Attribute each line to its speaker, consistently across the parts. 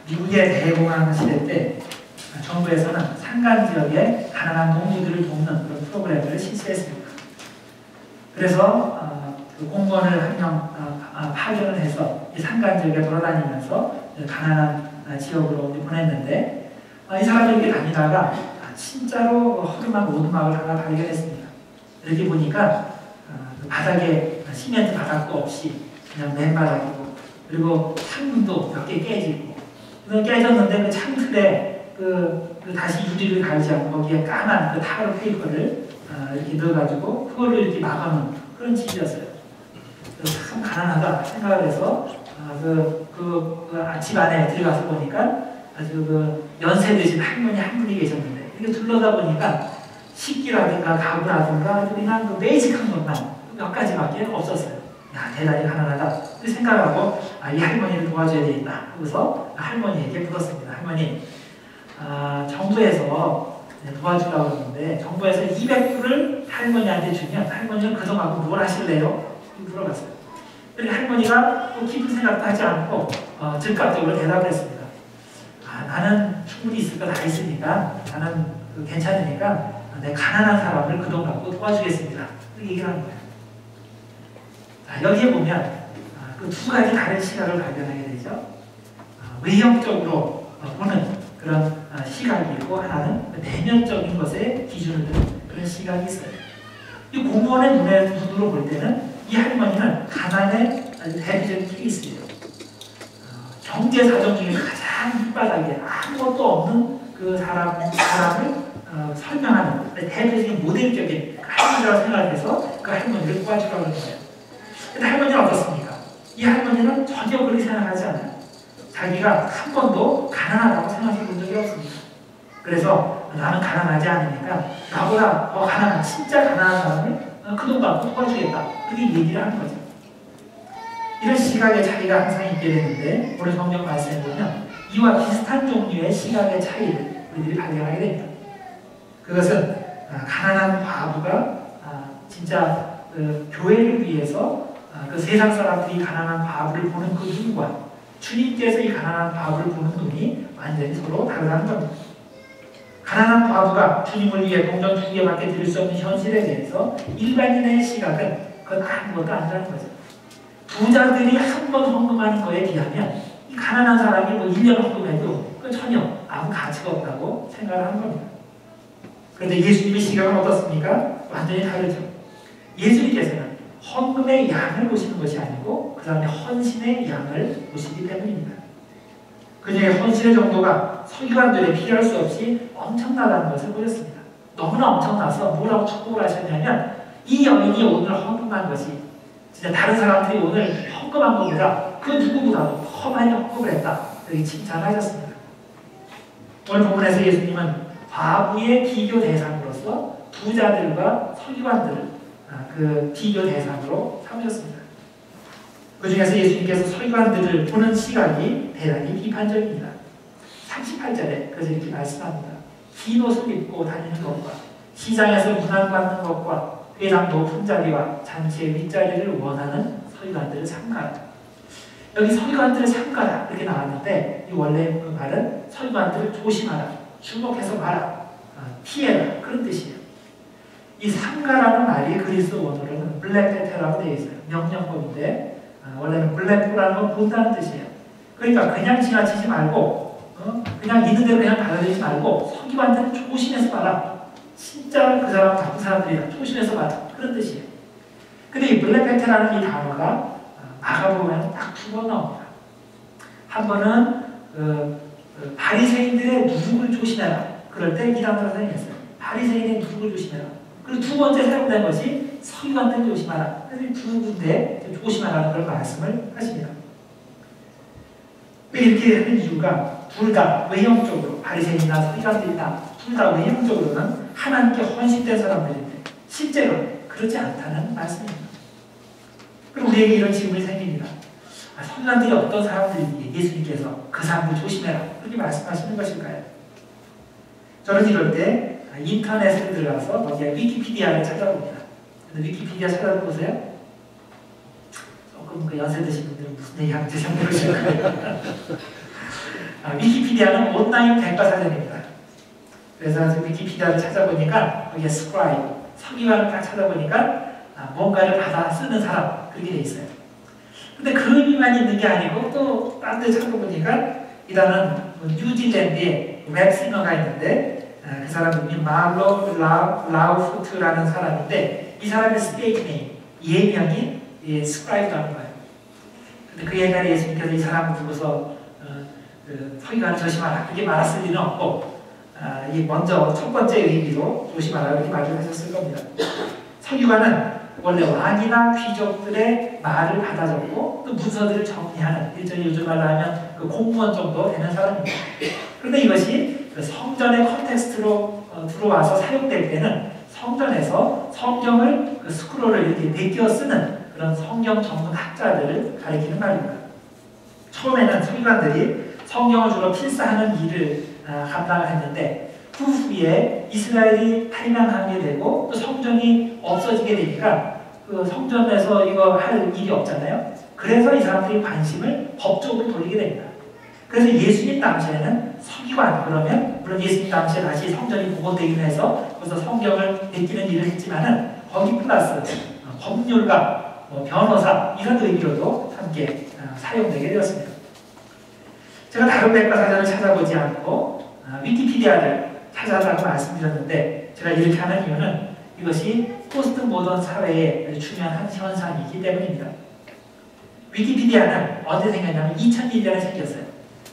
Speaker 1: 미국의 대공황 시대 때 정부에서는 산간 지역의 가난한 농부들을 돕는 그런 프로그램을 실시했습니다. 그래서 그 공무원을 한 명 파견을 해서 이 산간 지역에 돌아다니면서 가난한 지역으로 보냈는데 이 사람들이 다니다가 진짜로 허름한 오두막을 하나 발견했습니다. 이렇게 보니까 바닥에 시멘트 바닥도 없이 그냥 맨바닥이고, 그리고 창문도 몇 개 깨지고, 깨졌는데 그 창틀에 다시 유리를 달지 않고 거기에 까만 그 타월 페이퍼를 이렇게 넣어가지고 그걸로 이렇게 막아놓은 그런 집이었어요. 참 가난하다 생각을 해서 집 안에 들어가서 보니까 아주 연세 드신 할머니 한 분이 계셨는데, 이렇게 둘러다 보니까 식기라든가 가구라든가 그냥 베이직한 것만 몇 가지밖에 없었어요. 야, 대단히 가난하다 그 생각하고 이 할머니를 도와줘야 되겠다. 그래서 할머니에게 물었습니다. 할머니, 정부에서 도와주려고 그러는데 정부에서 200불을 할머니한테 주면 할머니는 그 돈 갖고 뭘 하실래요? 물어봤어요. 그리고 할머니가 또 깊은 생각도 하지 않고 즉각적으로 대답을 했습니다. 나는 충분히 있을 거 다 있으니까 나는 괜찮으니까 내 가난한 사람을 그 돈 갖고 도와주겠습니다. 그렇게 얘기를 하는 거예요. 여기에 보면 그 두 가지 다른 시각을 발견하게 되죠. 외형적으로 보는 그런 시각이 있고, 하나는 내면적인 것에 기준을 두는 그런 시각이 있어요. 이 공무원의 눈으로 볼 때는 이 할머니는 가난의 아주 대표적인 케이스예요. 경제 사정 중에 가장 밑바닥에 아무것도 없는 그 사람을 설명하는 대표적인 모델적인 할머니라고 생각해서 그 할머니를 도와주려고 하는 거예요. 근데 할머니는 어떻습니까? 이 할머니는 전혀 그렇게 생각하지 않아요. 자기가 한 번도 가난하다고 생각해 본 적이 없습니다. 그래서 나는 가난하지 않으니까 나보다 더 가난한, 진짜 가난한 사람을 그 돈 갖고 도와주겠다. 그렇게 얘기를 하는 거죠. 이런 시각의 차이가 항상 있게 되는데, 오늘 성경 말씀에 보면 이와 비슷한 종류의 시각의 차이를 우리들이 발견하게 됩니다. 그것은 가난한 과부가 진짜 교회를 위해서 그 세상 사람들이 가난한 과부를 보는 그 눈과 주님께서 이 가난한 과부를 보는 눈이 완전히 서로 다르다는 겁니다. 가난한 과부가 주님을 위해 동전 2개밖에 드릴 수 없는 현실에 대해서 일반인의 시각은 그건 아무것도 아니라는 거죠. 부자들이 한 번 헌금하는 거에 비하면 이 가난한 사람이 1년 헌금해도 그 전혀 아무 가치가 없다고 생각을 하는 겁니다. 그런데 예수님의 시각은 어떻습니까? 완전히 다르죠. 예수님께서는 헌금의 양을 보시는 것이 아니고 그 다음에 헌신의 양을 보시기 때문입니다. 그녀의 헌신의 정도가 서기관들이 필요할 수 없이 엄청나다는 것을 보셨습니다. 너무나 엄청나서 뭐라고 축복을 하셨냐면, 이 여인이 오늘 헌금한 것이 진짜 다른 사람들이 오늘 헌금한 것보다 그 누구보다도 더 많이 헌금을 했다. 이렇게 칭찬하셨습니다. 오늘 본문에서 예수님은 과부의 비교 대상으로서 부자들과 서기관들을 그 비교 대상으로 삼으셨습니다. 그 중에서 예수님께서 서기관들을 보는 시각이 대단히 비판적입니다. 38절에 그래서 이렇게 말씀합니다. 긴 옷을 입고 다니는 것과 시장에서 문안받는 것과 회당 높은 자리와 잔치의 윗자리를 원하는 서기관들을 삼가라. 여기 서기관들을 삼가라 이렇게 나왔는데, 이 원래 그 말은 서기관들을 조심하라, 주목해서 봐라, 피해라, 그런 뜻이에요. 이 삼가라는 말이 그리스 원어로는 블레페테라고 되어 있어요. 명령법인데 원래는 블레포라는 건 본다는 뜻이에요. 그러니까 그냥 지나치지 말고 그냥 있는 대로 그냥 받아들이지 말고 서기관들은 조심해서 봐라. 진짜 그 사람 나쁜 사람들이야. 조심해서 봐라. 그런 뜻이에요. 근데 이 블레페테라는 이 단어가 마가복음에는 딱 2번 나옵니다. 한 번은 바리새인들의 누룩을 조심해라. 그럴 때 이 단어를 사용했어요. 바리새인의 누룩을 조심해라. 그리고 두 번째 사용된 것이 서기관들 조심하라. 그래서 두 군데 조심하라는 걸 말씀을 하십니다. 왜 이렇게 하는 이유가 둘 다 외형적으로 바리새인이나 서기관들이나 둘 다 외형적으로는 하나님께 헌신된 사람들인데 실제로 그렇지 않다는 말씀입니다. 그럼 우리에게 이런 질문이 생깁니다. 서기관들이 어떤 사람들인지 예수님께서 그 사람들 조심해라 그렇게 말씀하시는 것일까요? 저는 이럴 때 인터넷에 들어가서 거기에 위키피디아를 찾아봅니다. 근데 위키피디아 찾아보세요. 조금 그 연세 드신 분들은 무슨 얘기하는지 잘 모르실 거예요. 위키피디아는 온라인 백과사전입니다. 그래서 위키피디아를 찾아보니까 거기에 스크라이브, 서기관을 딱 찾아보니까 뭔가를 받아 쓰는 사람 그렇게 돼 있어요. 근데 그 의미만 있는 게 아니고 또 딴 데 찾아보니까 일단은 뉴질랜드에 웹싱어가 있는데 그 사람 이름이 말로 라우프트라는 사람인데 이 사람의 스테이지 네임, 예명이 스크라이브라는 거예요. 근데 그 옛날에 예수님께서 이 사람을 두고서 그 서기관을 조심하라 그렇게 말했을 리는 없고 이 먼저 첫 번째 의미로 조심하라 이렇게 말을 하셨을 겁니다. 서기관은 원래 왕이나 귀족들의 말을 받아 적고 또 문서들을 정리하는 일종의 요즘 말로 하면 그 공무원 정도 되는 사람입니다. 그런데 이것이 성전의 컨텍스트로 들어와서 사용될 때는 성전에서 성경을 그 스크롤을 이렇게 베껴 쓰는 그런 성경 전문 학자들을 가리키는 말입니다. 처음에는 서기관들이 성경을 주로 필사하는 일을 감당을 했는데 그 후에 이스라엘이 탈망하게 되고 또 성전이 없어지게 되니까 그 성전에서 이거 할 일이 없잖아요. 그래서 이 사람들이 관심을 법적으로 돌리게 됩니다. 그래서 예수님 당시에는 서기관 그러면 물론 예수님 당시에 다시 성전이 복원되기는 해서 거기서 성경을 베끼는 일을 했지만은 거기 플러스 법률가, 변호사 이런 의미로도 함께 사용되게 되었습니다. 제가 다른 백과사전을 찾아보지 않고 위키피디아를 찾아달라고 말씀드렸는데 제가 이렇게 하는 이유는 이것이 포스트 모던 사회의 중요한 현상이기 때문입니다. 위키피디아는 언제 생겼냐면 2001년에 생겼어요.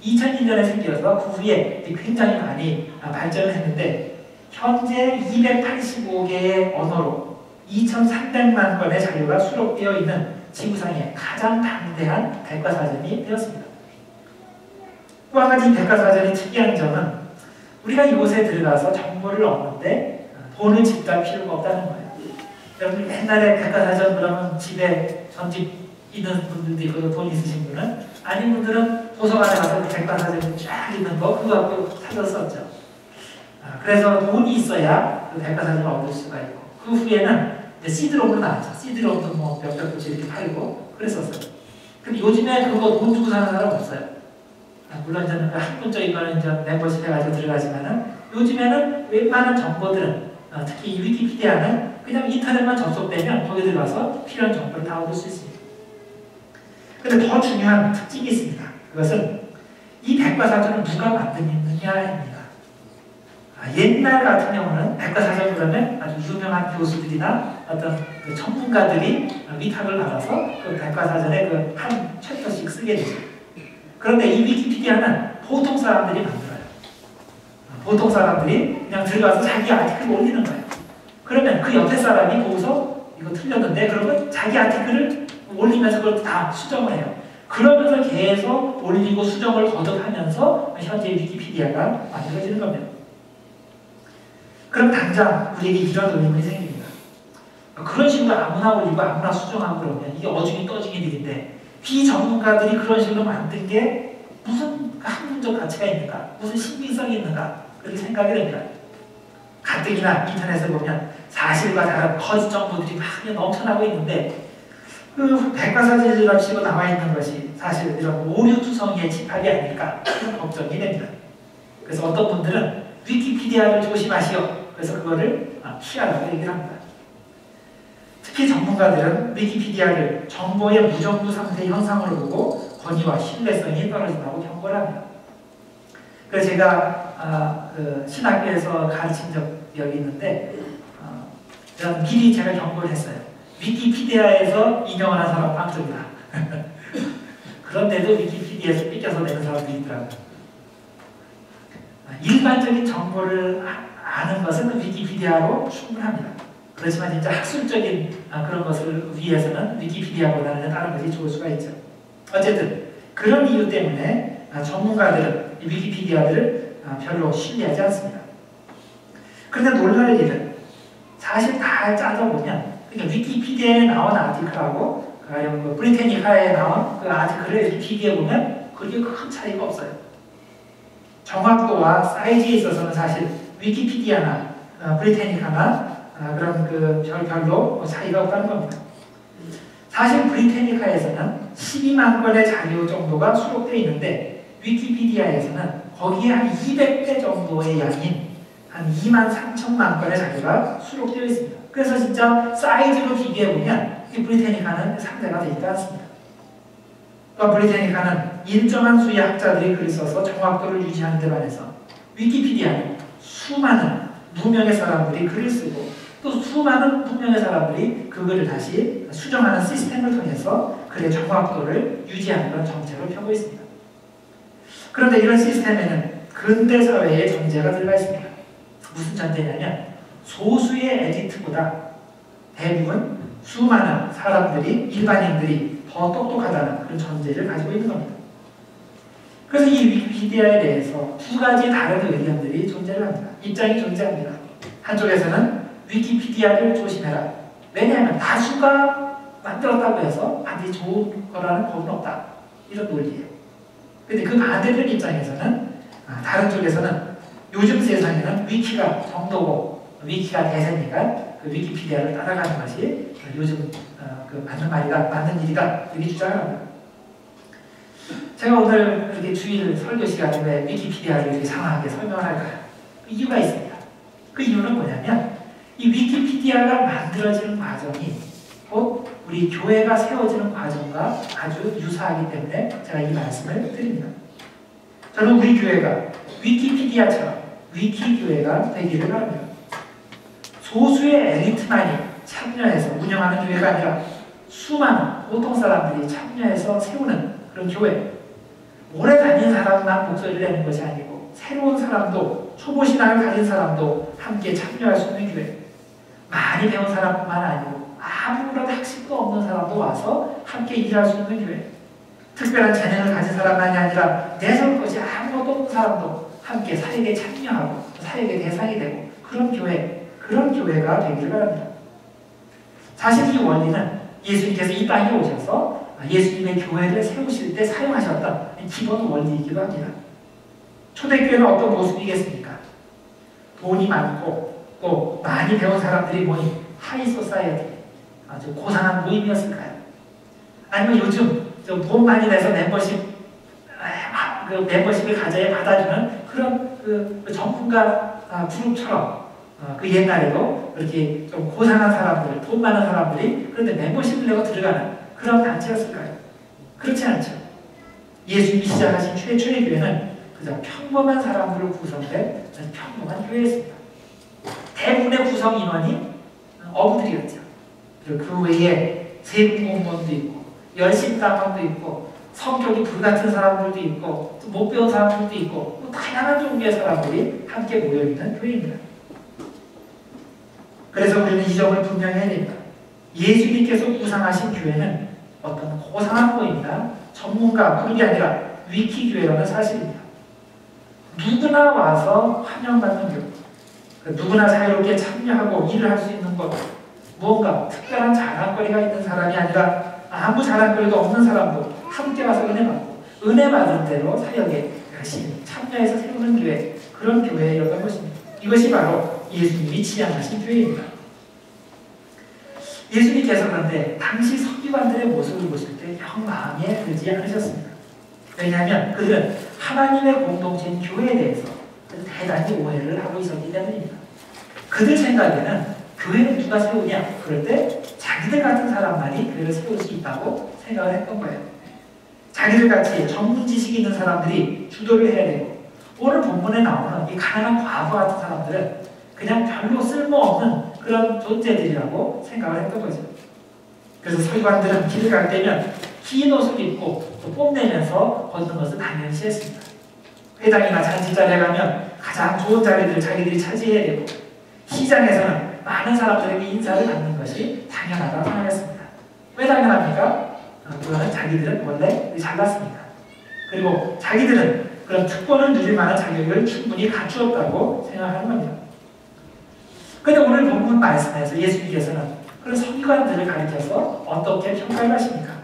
Speaker 1: 2001년에 생겨서 그 후에 굉장히 많이 발전을 했는데 현재 285개의 언어로 2,300만 건의 자료가 수록되어 있는 지구상의 가장 방대한 백과사전이 되었습니다. 또 한 가지 백과사전이 특이한 점은 우리가 이곳에 들어가서 정보를 얻는데 돈을 지불할 필요가 없다는 거예요. 여러분 옛날에 백과사전 그러면 집에 전집 있는 분들도 있고 돈 있으신 분은 아닌 분들은 도서관에 가서 백과사전 쫙 있는 거 그거 갖고 찾았었죠. 그래서 돈이 있어야 그 백과사전을 얻을 수가 있고 그 후에는 CD롬으로 나왔죠. CD롬도 뭐 몇백 부지 이렇게 팔고 그랬었어요. 근데 요즘에 그거 돈 주고 사는 사람 없어요. 물론 저는 학문적인 거는 이제 멤버십 해가지고 들어가지만은 요즘에는 웬만한 정보들은 특히 이 위키피디아는 그냥 인터넷만 접속되면 거기 들어가서 필요한 정보를 다 얻을 수 있습니다. 그런데 더 중요한 특징이 있습니다. 그것은 이 백과사전을 누가 만드느냐입니다. 옛날 같은 경우는 백과사전 그러면 아주 유명한 교수들이나 어떤 그 전문가들이 위탁을 받아서 그 백과사전에 그 한 챕터씩 쓰게 되죠. 그런데 이 위키피디아는 보통 사람들이 만들어요. 보통 사람들이 그냥 들어가서 자기 아티클을 올리는 거예요. 그러면 그 옆에 사람이 보고서 이거 틀렸는데 그러면 자기 아티클을 올리면서 그걸 다 수정을 해요. 그러면서 계속 올리고 수정을 거듭하면서 현재 위키피디아가 만들어지는 겁니다. 그럼 당장 우리에게 이런 의문이 생깁니다. 그런 식으로 아무나 올리고 아무나 수정하고 그러면 이게 어중이 떠중이 일인데 비전문가들이 그런 식으로 만든 게 무슨 학문적 가치가 있는가? 무슨 신빙성이 있는가? 그렇게 생각이 됩니다. 가뜩이나 인터넷에 보면 사실과 다른 거짓 정보들이 막 넘쳐나고 있는데 그 백과사전이라고 나와 있는 것이 사실 이런 오류투성이의 집합이 아닐까 그런 걱정이 됩니다. 그래서 어떤 분들은 위키피디아를 조심하시오. 그래서 그거를 피하라고 얘기를 합니다. 특히 전문가들은 위키피디아를 정보의 무정부 상태 현상으로 보고 권위와 신뢰성이 떨어진다고 경고를 합니다. 그래서 제가 그 신학교에서 가르친 적이 있는데 미리 제가 경고를 했어요. 위키피디아에서 인용을 한 사람 빵점이다. 그런데도 위키피디아에서 삐껴서 내는 사람들이 있더라고요. 일반적인 정보를 아는 것은 위키피디아로 충분합니다. 그렇지만 진짜 학술적인 그런 것을 위해서는 위키피디아보다는 다른 것이 좋을 수가 있죠. 어쨌든 그런 이유 때문에 전문가들은 위키피디아를 별로 신뢰하지 않습니다. 그런데 놀랄 일은 사실 다 짜져보면 그러니까 위키피디아에 나온 아티클하고 그 브리테니카에 나온 그 아티클을 이렇게 비교해보면 그게 큰 차이가 없어요. 정확도와 사이즈에 있어서는 사실 위키피디아나 브리테니카나 그런 그 별로 차이가 없다는 겁니다. 사실 브리테니카에서는 12만 건의 자료 정도가 수록되어 있는데 위키피디아에서는 거기에 한 200배 정도의 양인 한 23,000만 건의 자료가 수록되어 있습니다. 그래서 진짜 사이즈로 비교해보면 이 브리테니카는 상대가 되지 않습니다. 또 브리테니카는 일정한 수의 학자들이 글을 써서 정확도를 유지하는 데 반해서 위키피디아는 수많은 무명의 사람들이 글을 쓰고 또 수많은 무명의 사람들이 그 글을 다시 수정하는 시스템을 통해서 글의 정확도를 유지하는 그런 정책을 펴고 있습니다. 그런데 이런 시스템에는 근대 사회의 전제가 들어가 있습니다. 무슨 전제냐면 소수의 에디트보다 대부분 수많은 사람들이 일반인들이 더 똑똑하다는 그런 전제를 가지고 있는 겁니다. 그래서 이 위키피디아에 대해서 두 가지 다른 의견들이 존재를 합니다. 입장이 존재합니다. 한쪽에서는 위키피디아를 조심해라. 왜냐하면 다수가 만들었다고 해서 반드시 좋은 거라는 법은 없다. 이런 논리예요. 근데 그 반대편 입장에서는 다른 쪽에서는 요즘 세상에는 위키가 정도고 위키가 대세니까 그 위키피디아를 따라가는 것이 요즘 그 맞는 말이다, 맞는 일이다 이렇게 주장을 합니다. 제가 오늘 이렇게 주일 설교 시간에 왜 위키피디아를 이렇게 상황하게 설명을 할까요? 그 이유가 있습니다. 그 이유는 뭐냐면 이 위키피디아가 만들어지는 과정이 곧 우리 교회가 세워지는 과정과 아주 유사하기 때문에 제가 이 말씀을 드립니다. 저는 우리 교회가 위키피디아처럼 위키교회가 되기를 바랍니다. 소수의 엘리트만이 참여해서 운영하는 교회가 아니라 수많은 보통 사람들이 참여해서 세우는 그런 교회. 오래 다닌 사람만 목소리를 내는 것이 아니고 새로운 사람도 초보 신앙을 가진 사람도 함께 참여할 수 있는 교회. 많이 배운 사람뿐만 아니고 아무런 학식도 없는 사람도 와서 함께 일할 수 있는 교회. 특별한 재능을 가진 사람만이 아니라 내세울 것이 아무것도 없는 사람도 함께 사역에 참여하고 사역의 대상이 되고 그런 교회, 그런 교회가 되기를 바랍니다. 사실 이 원리는 예수님께서 이 땅에 오셔서 예수님의 교회를 세우실 때 사용하셨던 기본 원리이기도 합니다. 초대교회는 어떤 모습이겠습니까? 돈이 많고 또 많이 배운 사람들이 모인 하이소사이어티, 아주 고상한 모임이었을까요? 아니면 요즘 돈 많이 내서 멤버십을 가져야 받아주는 그런 그 전문가 그룹처럼 그 옛날에도 이렇게 좀 고상한 사람들, 돈 많은 사람들이 그런데 멤버십을 내고 들어가는 그런 단체였을까요? 그렇지 않죠. 예수님이 시작하신 최초의 교회는 그저 평범한 사람들로 구성된 평범한 교회였습니다. 대부분의 구성 인원이 어부들이었죠. 그 외에 세금 공무원도 있고 열심당원도 있고 성격이 불같은 사람들도 있고 못 배운 사람들도 있고 또 다양한 종류의 사람들이 함께 모여있는 교회입니다. 그래서 우리는 이 점을 분명히 해야 됩니다. 예수님께서 구상하신 교회는 어떤 고상한 모임이나 전문가 그룹이 아니라 위키교회라는 사실입니다. 누구나 와서 환영받는 교회, 누구나 자유롭게 참여하고 일을 할 수 있는 것, 무언가 특별한 자랑거리가 있는 사람이 아니라 아무 자랑거리도 없는 사람도 함께 와서 은혜 받고 은혜 받은 대로 사역에 열심히 참여해서 세우는 교회, 그런 교회였던 것입니다. 이것이 바로 예수님이 지향하신 교회입니다. 예수님께서 그런데 당시 서기관들의 모습을 보실 때 영 마음에 들지 않으셨습니다. 왜냐하면 그들은 하나님의 공동체인 교회에 대해서 대단히 오해를 하고 있었기 때문입니다. 그들 생각에는 교회는 누가 세우냐? 그럴 때 자기들 같은 사람만이 교회를 세울 수 있다고 생각을 했던 거예요. 자기들 같이 전문 지식이 있는 사람들이 주도를 해야 되고 오늘 본문에 나오는 이 가난한 과부 같은 사람들은 그냥 별로 쓸모없는 그런 존재들이라고 생각을 했던 거죠. 그래서 서기관들은 길을 갈 때면 긴 옷을 입고 또 뽐내면서 걷는 것을 당연시 했습니다. 회당이나 잔치자리에 가면 가장 좋은 자리들을 자기들이 차지해야 되고 시장에서는 많은 사람들에게 인사를 받는 것이 당연하다고 생각했습니다. 왜 당연합니까? 그거는 자기들은 원래 잘났습니다. 그리고 자기들은 그런 특권을 누릴 만한 자격을 충분히 갖추었다고 생각하는 겁니다. 그런데 오늘 본문 말씀에서 예수님께서는 그런 서기관들을 가리켜서 어떻게 평가를 하십니까?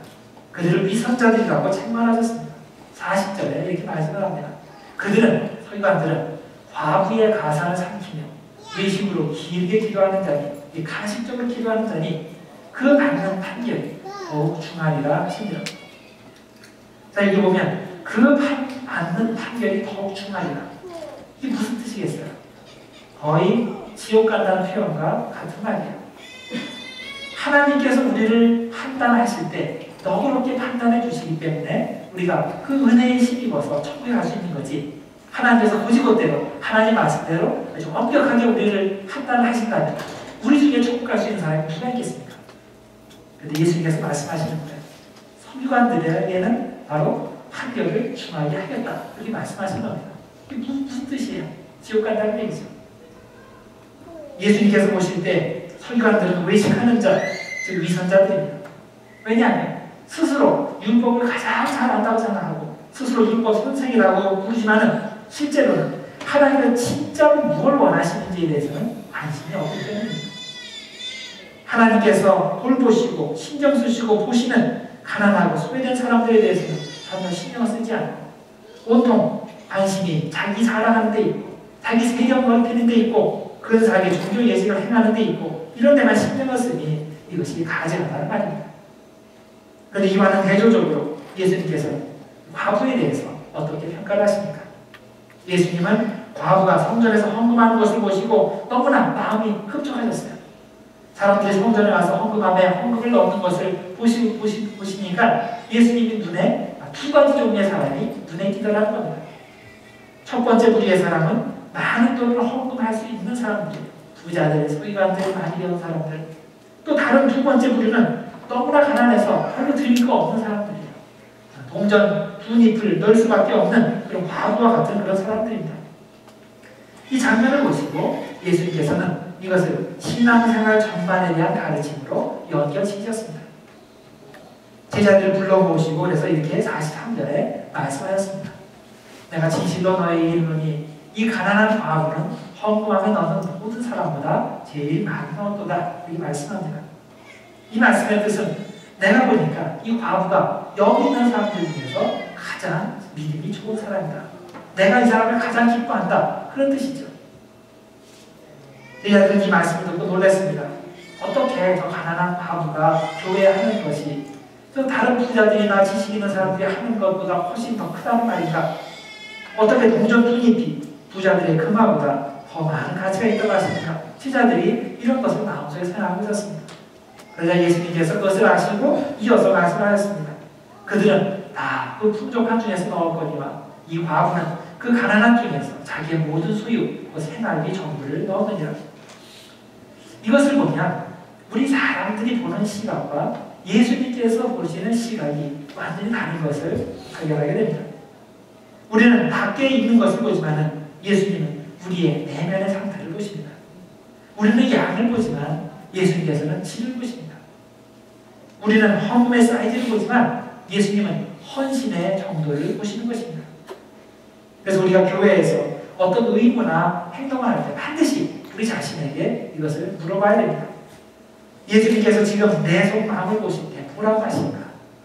Speaker 1: 그들을 위선자들이라고 책망하셨습니다. 40절에 이렇게 말씀을 합니다. 그들은, 서기관들은 과부의 가산을 삼키며 외식으로 길게 기도하는 자니, 가식적으로 기도하는 자니 그 받는 판결이 더욱 중하리라 하십니다. 자, 여기 보면 그 않는 판결이 더욱 중하리라. 이게 무슨 뜻이겠어요? 거의 지옥 간다는 표현과 같은 말이에요. 하나님께서 우리를 판단하실 때 너그럽게 판단해 주시기 때문에 우리가 그 은혜에 힘입어서 천국에 갈 수 있는 거지. 하나님께서 고지고대로 하나님 말씀대로 아주 엄격하게 우리를 판단하신다면 우리 중에 천국 갈 수 있는 사람이 누가 있겠습니까? 그런데 예수님께서 말씀하시는 거예요. 서기관들에게는 바로 판결을 중하게 하겠다. 그렇게 말씀하신 겁니다. 이게 무슨 뜻이에요? 지옥 간다는 얘기죠. 예수님께서 보실 때 서기관들은 외식하는 자, 즉 위선자들입니다. 왜냐하면 스스로 율법을 가장 잘 안다고 생각하고 스스로 율법 선생이라고 부르지만은 실제로는 하나님은 진짜로 무엇을 원하시는지에 대해서는 관심이 없기 때문입니다. 하나님께서 돌보시고 신경 쓰시고 보시는 가난하고 소외된 사람들에 대해서는 전혀 신경을 쓰지 않고 온통 관심이 자기 자랑하는 데 있고 자기 세력 넓히는 데 있고 그런 자기 종교 예식을 행하는 데 있고 이런 데만 신경을 쓰니 이것이 가증하다는 말입니다. 그런데 이와는 대조적으로 예수님께서 과부에 대해서 어떻게 평가를 하십니까? 예수님은 과부가 성전에서 헌금하는 것을 보시고 너무나 마음이 흡족하셨어요. 사람들이 성전에 와서 헌금함에 헌금을 넣는 것을 보시니까 예수님의 눈에 두 가지 종류의 사람이 눈에 띄더라는 겁니다. 첫 번째 부류의 사람은 많은 돈을 헌금할 수 있는 사람들, 부자들, 소유관들, 많이 배운 사람들. 또 다른 두 번째 부류는 너무나 가난해서 별로 드릴 거 없는 사람들이에요. 동전 두 잎을 넣을 수밖에 없는 그런 과부와 같은 그런 사람들입니다. 이 장면을 보시고 예수님께서는 이것을 신앙생활 전반에 대한 가르침으로 연결시키셨습니다. 제자들을 불러 모으시고 그래서 이렇게 43절에 말씀하셨습니다. 내가 진실로 너에게 이르노니 이 가난한 과부는 헌금함에 넣는 모든 사람보다 제일 많이 넣었도다. 이렇게 말씀합니다. 이 말씀의 뜻은 내가 보니까 이 과부가 여기 있는 사람들 중에서 가장 믿음이 좋은 사람이다. 내가 이 사람을 가장 기뻐한다. 그런 뜻이죠. 제자들은 이 말씀을 듣고 놀랐습니다. 어떻게 저 가난한 과부가 교회에 하는 것이 저 다른 부자들이나 지식 있는 사람들이 하는 것보다 훨씬 더 크다는 말인가? 어떻게 동전 두 잎이 부자들의 금화보다 더 많은 가치가 있다고 하십니까? 제자들이 이런 것을 마음속에 생각하고 있었습니다. 그러자 예수님께서 그것을 아시고 이어서 말씀하셨습니다. 그들은 다 그 풍족한 중에서 넣었거니와 이 과부는 그 가난한 중에서 자기의 모든 소유, 그 생활비 전부를 넣었느니라. 이것을 보면 우리 사람들이 보는 시각과 예수님께서 보시는 시각이 완전히 다른 것을 발견하게 됩니다. 우리는 밖에 있는 것을 보지만 예수님은 우리의 내면의 상태를 보십니다. 우리는 양을 보지만 예수님께서는 질을 보십니다. 우리는 헌금의 사이즈를 보지만 예수님은 헌신의 정도를 보시는 것입니다. 그래서 우리가 교회에서 어떤 의무나 행동을 할 때 반드시 우리 자신에게 이것을 물어봐야 됩니다. 예수님께서 지금 내 속마음을 보실 때 뭐라고 하실까?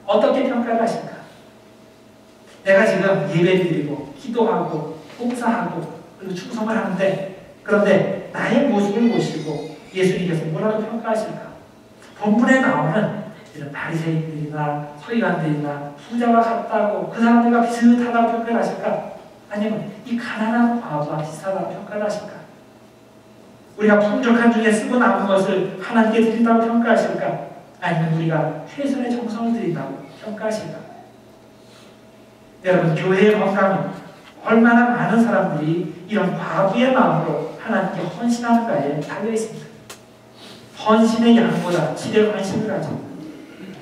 Speaker 1: 어떻게 평가를 하실까? 내가 지금 예배를 드리고 기도하고 봉사하고 그리고 충성을 하는데 그런데 나의 모습을 보시고 예수님께서 뭐라고 평가하실까? 본문에 나오는 이런 바리새인들이나 서기관들이나 부자와 같다고 그 사람들과 비슷하다고 평가를 하실까? 아니면 이 가난한 과부와 비슷하다고 평가를 하실까? 우리가 풍족한 중에 쓰고 남은 것을 하나님께 드린다고 평가하실까? 아니면 우리가 최선의 정성을 드린다고 평가하실까? 여러분, 교회의 건강은 얼마나 많은 사람들이 이런 과부의 마음으로 하나님께 헌신하는가에 달려 있습니다. 헌신의 양보다 질에 관심을 가지고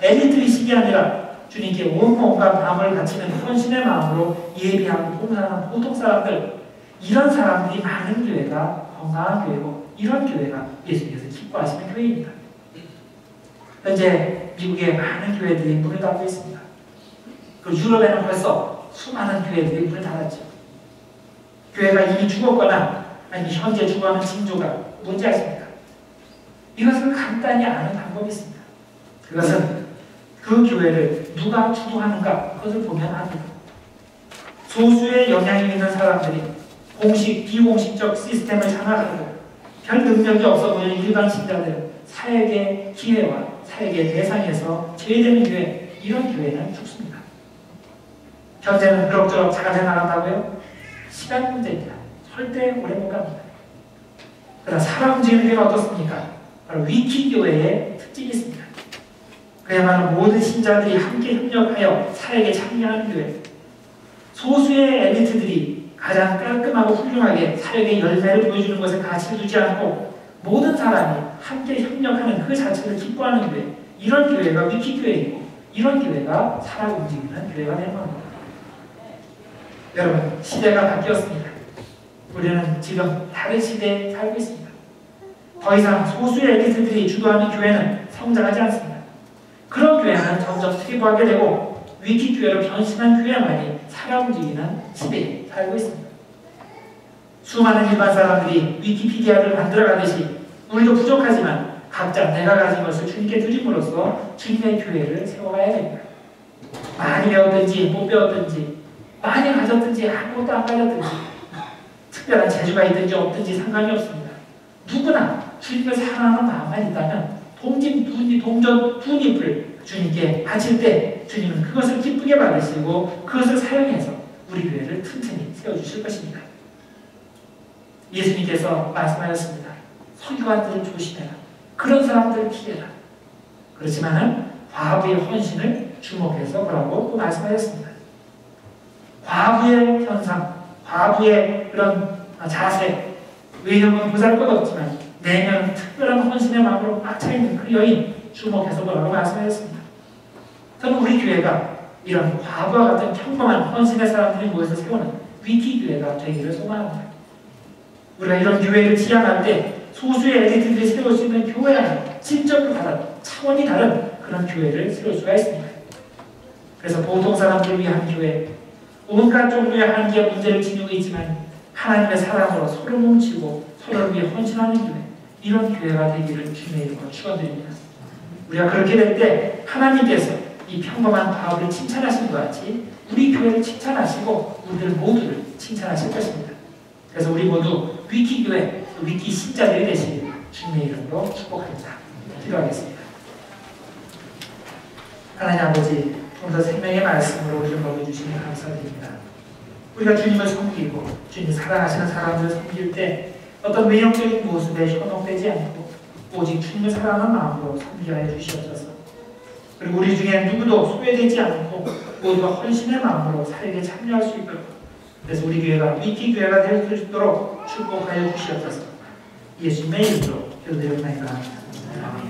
Speaker 1: 엘리트의식이 아니라 주님께 온몸과 마음을 바치는 헌신의 마음으로 예배하고 봉사하는 보통 사람들, 이런 사람들이 많은 교회가 건강한 교회고 이런 교회가 예수님께서 기뻐하시는 교회입니다. 현재 미국의 많은 교회들이 문을 닫고 있습니다. 그 유럽에는 벌써 수많은 교회들이 문을 닫았죠. 교회가 이미 죽었거나 아니면 현재 죽어가는 징조가 뭔지 아십니까? 이것을 간단히 아는 방법이 있습니다. 그것은 그 교회를 누가 주도하는가 그것을 보면 합니다. 소수의 영향이 있는 사람들이 공식, 비공식적 시스템을 장악하고 별 능력이 없어 보이는 일반 신자들은 사역의 기회와 사역의 대상에서 제외되는 교회, 이런 교회는 죽습니다. 현재는 그럭저럭 잘 해나간다고요? 시간 문제입니다. 절대 오래 못 갑니다. 그러나 살아 움직이는 교회가 어떻습니까? 바로 위키교회의 특징이 있습니다. 그야말로 모든 신자들이 함께 협력하여 사역에 참여하는 교회. 소수의 엘리트들이 가장 깔끔하고 훌륭하게 사역의 열매를 보여주는 것에 가치를 두지 않고 모든 사람이 함께 협력하는 그 자체를 기뻐하는 교회. 이런 교회가 위키교회이고 이런 교회가 살아 움직이는 교회가 되는 겁니다. 여러분, 시대가 바뀌었습니다. 우리는 지금 다른 시대에 살고 있습니다. 더 이상 소수의 엘리트들이 주도하는 교회는 성장하지 않습니다. 그런 교회는 점점 퇴보하게 되고 위키교회로 변신한 교회만이 살아 움직이는 시대에 살고 있습니다. 수많은 일반 사람들이 위키피디아를 만들어가듯이 우리도 부족하지만 각자 내가 가진 것을 주님께 드림으로써 주님의 교회를 세워가야 됩니다. 많이 배웠든지 못 배웠든지 많이 가졌든지 아무것도 안 가졌든지 특별한 재주가 있든지 없든지 상관이 없습니다. 누구나 주님을 사랑하는 마음만 있다면 동전 두 잎을 주님께 바칠 때 주님은 그것을 기쁘게 받으시고 그것을 사용해서 우리 교회를 튼튼히 세워주실 것입니다. 예수님께서 말씀하셨습니다. 서기관들을 조심해라. 그런 사람들을 피해라. 그렇지만은 과부의 헌신을 주목해서 보라고 또 말씀하셨습니다. 과부의 현상, 과부의 그런 자세, 외형은 보잘것없지만 내면은 특별한 헌신의 마음으로 꽉 차있는 그 여인 주목해서 보라고 말씀하셨습니다. 저는 우리 교회가 이런 과부와 같은 평범한 헌신의 사람들이 모여서 세우는 위키교회가 되기를 소망합니다. 우리가 이런 교회를 지향할 때 소수의 엘리트들이 세울 수 있는 교회와는 질적으로 다른, 차원이 다른 그런 교회를 세울 수가 있습니다. 그래서 보통 사람들을 위한 교회, 온갖 종류의 한계와 문제를 지니고 있지만 하나님의 사랑으로 서로 뭉치고 서로를 위해 헌신하는 교회, 이런 교회가 되기를 주님의 이름으로 축원드립니다. 우리가 그렇게 될 때 하나님께서 이 평범한 과부를 칭찬하신 것 같이 우리 교회를 칭찬하시고 우리들 모두를 칭찬하실 것입니다. 그래서 우리 모두 위키교회, 위키 신자들이 되시길 주님의 이름으로 축복합니다. 기도하겠습니다. 하나님 아버지, 오늘 생명의 말씀으로 우리를 먹여주시니 감사드립니다. 우리가 주님을 섬기고 주님 사랑하시는 사람들을 섬길 때 어떤 외형적인 모습에 현혹되지 않고 오직 주님을 사랑하는 마음으로 섬기게 하여 주시옵소서. 그리고 우리 중에 누구도 소외되지 않고 모두가 헌신의 마음으로 사역에 참여할 수 있도록, 그래서 우리 교회가 위키교회가 될 수 있도록 축복하여 주시옵소서. 예수님의 이름으로 기도드립니다. 아멘.